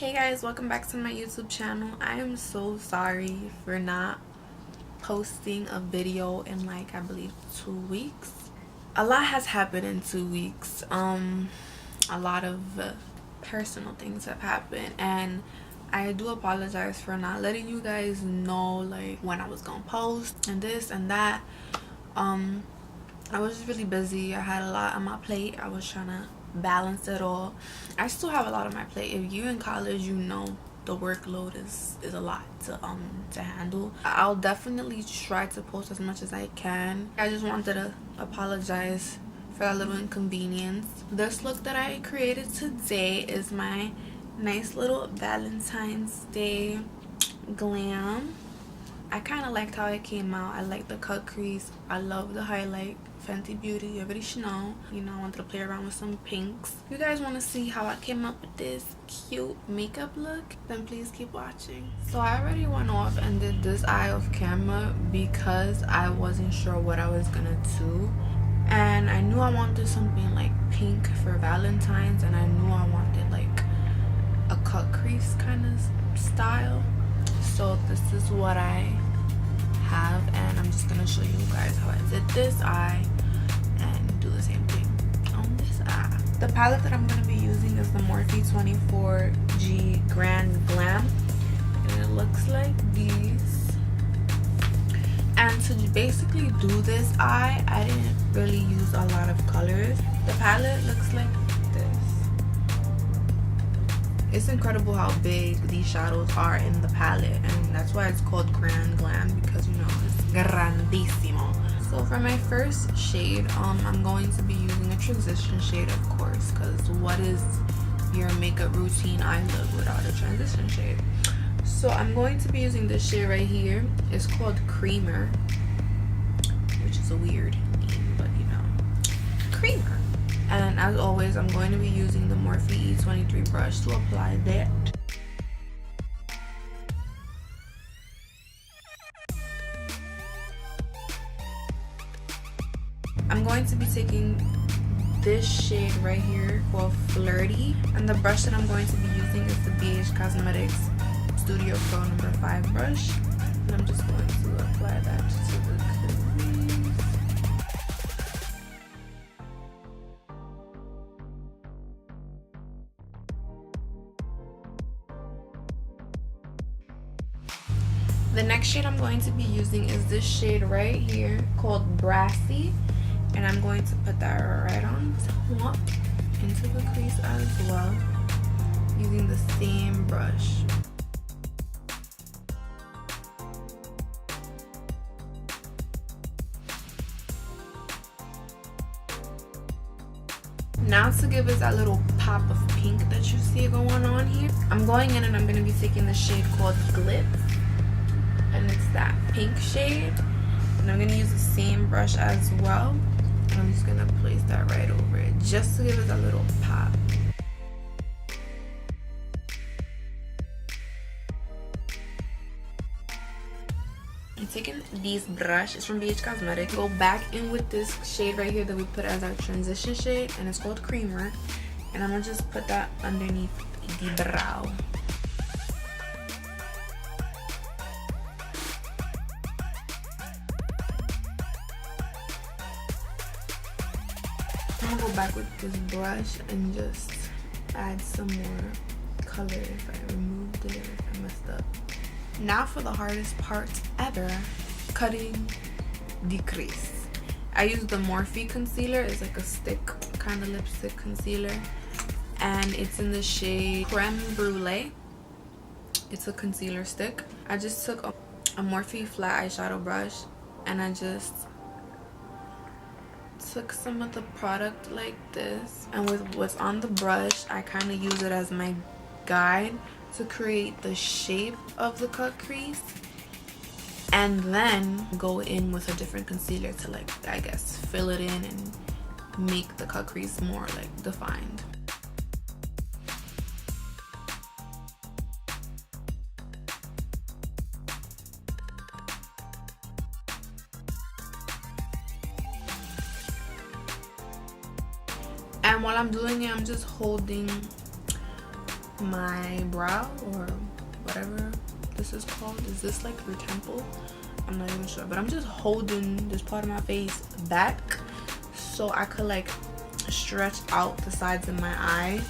Hey guys, welcome back to my YouTube channel. I am so sorry for not posting a video in like I believe 2 weeks. A lot has happened in 2 weeks. A lot of personal things have happened, and I do apologize for not letting you guys know like when I was gonna post and this and that. I was just really busy. I had a lot on my plate. I was trying to balance it all. I still have a lot on my plate. If you're in college, you know the workload is a lot to handle. I'll definitely try to post as much as I can. I just wanted to apologize for that little inconvenience. This look that I created today is my nice little Valentine's Day glam. I kind of liked how it came out. I like the cut crease. I love the highlight. Fenty Beauty, you already should know. You know, I wanted to play around with some pinks. If you guys want to see how I came up with this cute makeup look, then please keep watching. So I already went off and did this eye off camera because I wasn't sure what I was gonna do. And I knew I wanted something like pink for Valentine's, and I knew I wanted like a cut crease kind of style. So this is what I have, and I'm just gonna show you guys how I did this eye and do the same thing on this eye. The palette that I'm gonna be using is the Morphe 24G Grand Glam, and it looks like these. And to basically do this eye, I didn't really use a lot of colors. The palette looks like this. It's incredible how big these shadows are in the palette, and that's why it's called Grand Glam, because you know it's grandissimo. So for my first shade, I'm going to be using a transition shade, of course, because what is your makeup routine eye look without a transition shade? So I'm going to be using this shade right here. It's called Creamer, which is a weird name, but you know, Creamer. And as always, I'm going to be using the Morphe E23 brush to apply that. I'm going to be taking this shade right here called Flirty. And the brush that I'm going to be using is the BH Cosmetics Studio Pro number 5 brush. And I'm just going to apply that to the crease. The next shade I'm going to be using is this shade right here called Brassy, and I'm going to put that right on top into the crease as well using the same brush. Now to give us that little pop of pink that you see going on here, I'm going in and I'm going to be taking the shade called Glitz. And it's that pink shade, and I'm going to use the same brush as well, and I'm just going to place that right over it just to give it a little pop. I'm taking this brush, it's from BH Cosmetics. Go back in with this shade right here that we put as our transition shade, and it's called Creamer, and I'm going to just put that underneath the brow. I'm gonna go back with this brush and just add some more color if I removed it, if I messed up. Now for the hardest part ever, cutting the crease. I use the Morphe concealer. It's like a stick kind of lipstick concealer, and it's in the shade Creme Brulee. It's a concealer stick. I just took a Morphe flat eyeshadow brush, and I just took some of the product like this, and with what's on the brush, I kind of use it as my guide to create the shape of the cut crease, and then go in with a different concealer to, like, I guess fill it in and make the cut crease more like defined. And while I'm doing it, I'm just holding my brow, or whatever this is called. Is this like your temple? I'm not even sure, but I'm just holding this part of my face back so I could like stretch out the sides of my eye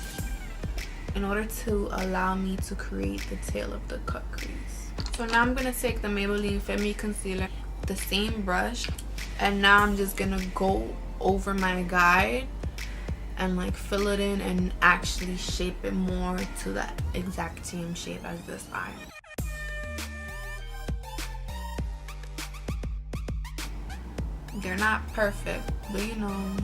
in order to allow me to create the tail of the cut crease. So now I'm gonna take the Maybelline Femme Concealer, the same brush, and now I'm just gonna go over my guide and like fill it in and actually shape it more to that exact same shape as this eye. They're not perfect, but you know,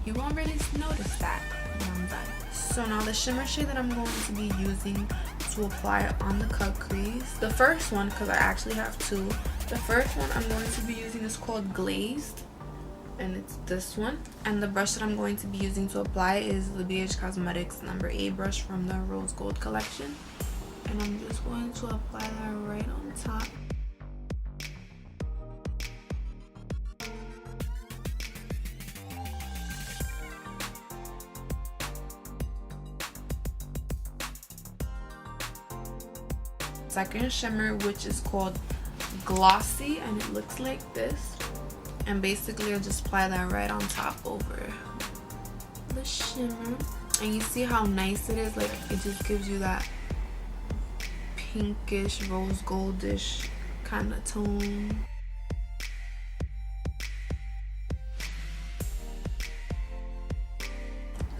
you won't really notice that when I'm done. So now the shimmer shade that I'm going to be using to apply on the cut crease, the first one, because I actually have two, the first one I'm going to be using is called Glazed, and it's this one. And the brush that I'm going to be using to apply is the BH Cosmetics number 8 brush from the Rose Gold collection, and I'm just going to apply that right on top. Second shimmer, which is called Glossy, and it looks like this, and basically I'll just apply that right on top over the shimmer, and you see how nice it is. Like, it just gives you that pinkish rose goldish kind of tone.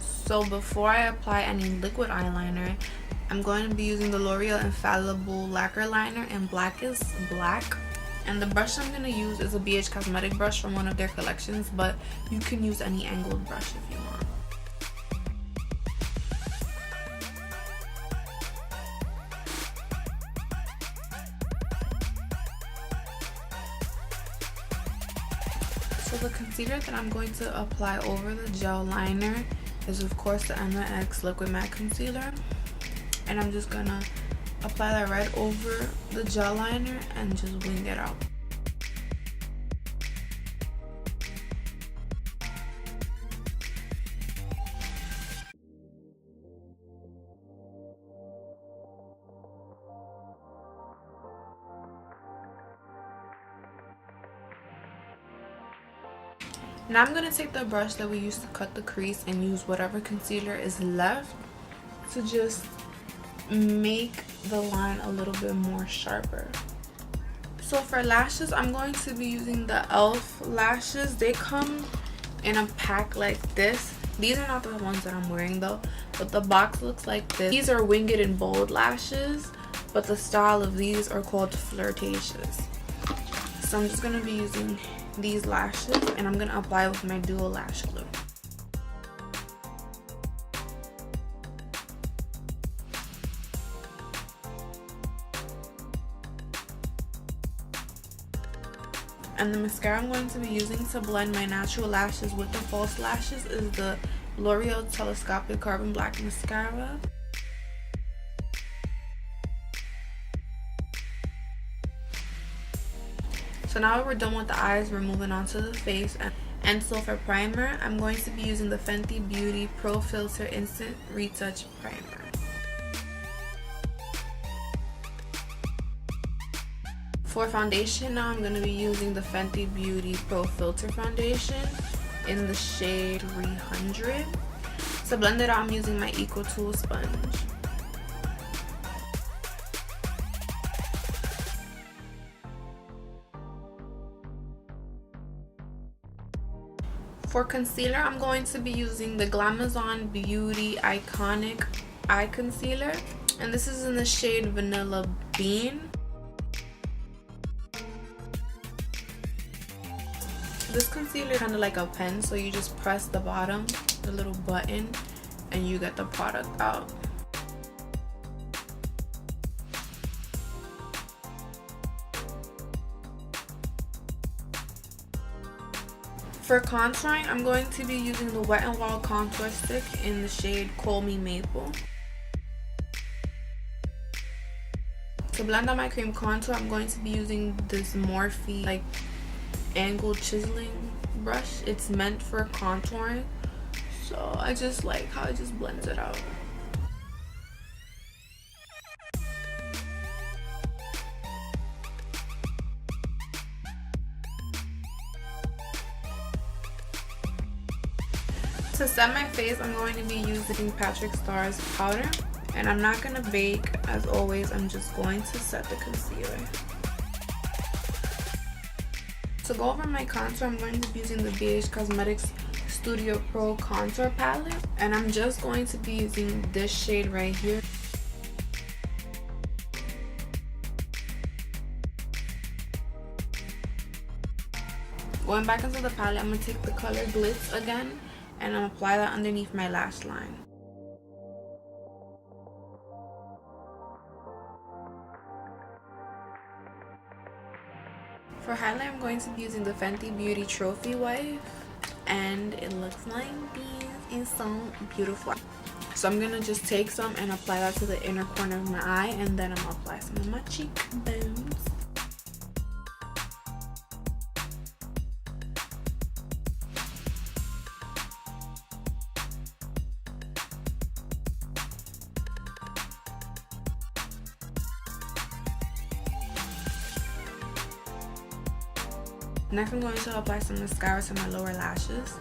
So before I apply any liquid eyeliner, I'm going to be using the L'Oreal Infallible Lacquer Liner in Blackest Black. And the brush I'm going to use is a BH Cosmetic brush from one of their collections, but you can use any angled brush if you want. So the concealer that I'm going to apply over the gel liner is of course the NYX Liquid Matte Concealer. And I'm just gonna apply that right over the gel liner and just wing it out. Now I'm gonna take the brush that we used to cut the crease and use whatever concealer is left to just make the line a little bit more sharper. So for lashes, I'm going to be using the e.l.f. lashes. They come in a pack like this. These are not the ones that I'm wearing though, but the box looks like this. These are winged and bold lashes, but the style of these are called Flirtatious. So I'm just going to be using these lashes, and I'm going to apply with my Duo Lash Glue. And the mascara I'm going to be using to blend my natural lashes with the false lashes is the L'Oreal Telescopic Carbon Black Mascara. So now that we're done with the eyes, we're moving on to the face. And so for primer, I'm going to be using the Fenty Beauty Pro Filt'R Instant Retouch Primer. For foundation, now I'm going to be using the Fenty Beauty Pro Filt'R Foundation in the shade 300. To blend it out, I'm using my Eco Tool sponge. For concealer, I'm going to be using the GlamXo Beauty Iconic Eye Concealer, and this is in the shade Vanilla Bean. This concealer is kind of like a pen, so you just press the bottom, the little button, and you get the product out. For contouring, I'm going to be using the Wet n Wild Contour Stick in the shade Call Me Maple. To blend out my cream contour, I'm going to be using this Morphe like angled chiseling brush. It's meant for contouring, so I just like how it just blends it out. To set my face, I'm going to be using PatrickStarr's powder. And I'm not going to bake, as always. I'm just going to set the concealer. To go over my contour, I'm going to be using the BH Cosmetics Studio Pro Contour Palette. And I'm just going to be using this shade right here. Going back into the palette, I'm going to take the color Glitz again. And I'm going to apply that underneath my lash line. For highlight, I'm going to be using the Fenty Beauty Trophy Wipe, and it looks like this. It's so beautiful. So I'm gonna just take some and apply that to the inner corner of my eye, and then I'm gonna apply some of my cheekbones. Next, I'm going to apply some mascara to my lower lashes.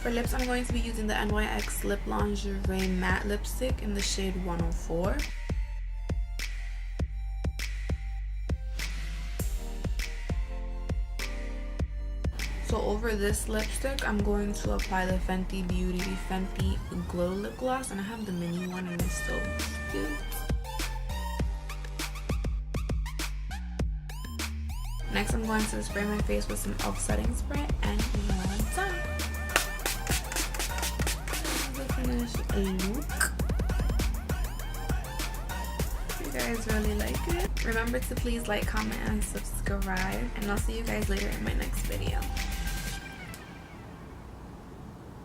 For lips, I'm going to be using the NYX Lip Lingerie Matte Lipstick in the shade 104. So over this lipstick, I'm going to apply the Fenty Beauty Fenty Glow Lip Gloss, and I have the mini one and it's so cute. Next, I'm going to spray my face with some e.l.f. setting spray, and we're done. This is the finished look. You guys really like it. Remember to please like, comment, and subscribe, and I'll see you guys later in my next video.